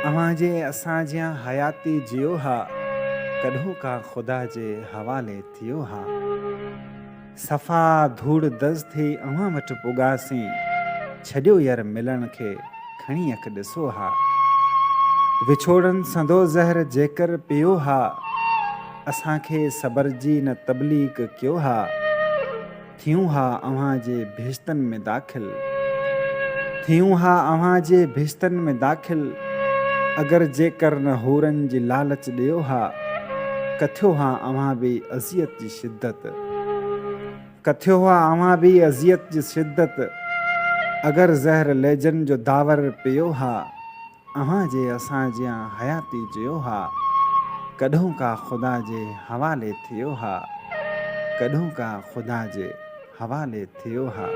अव्हांजे असांजा हयाती जियो हा, कॾों का ख़ुदा जे हवाले थियो हा। सफ़ा धूड़ दज़ थी अव्हां वटि पुॻासीं, छॾियो यार मिलण खे खणी अख ॾिसो हा। विछोड़नि संदो ज़हर जेकर पियो हा, असांखे सबर जी न तबलीग कयो हा। थियूं हा अव्हां जे भिश्तनि में दाख़िल, थियूं हा अव्हां जे भिश्तनि में दाख़िल, अगर जेकर न हूरनि जी लालच ॾियो हा। कथियो हा अव्हां बि अज़ियत जी शिद्दत, कथियो हा अव्हां बि अज़ियत जी शिद्दत, अगर ज़हर लेजन जो दावर पियो हा। अव्हां जे असांजा हयाती जियो हा, कॾों का ख़ुदा जे हवाले थियो हा, कॾों का ख़ुदा जे हवाले थियो हा।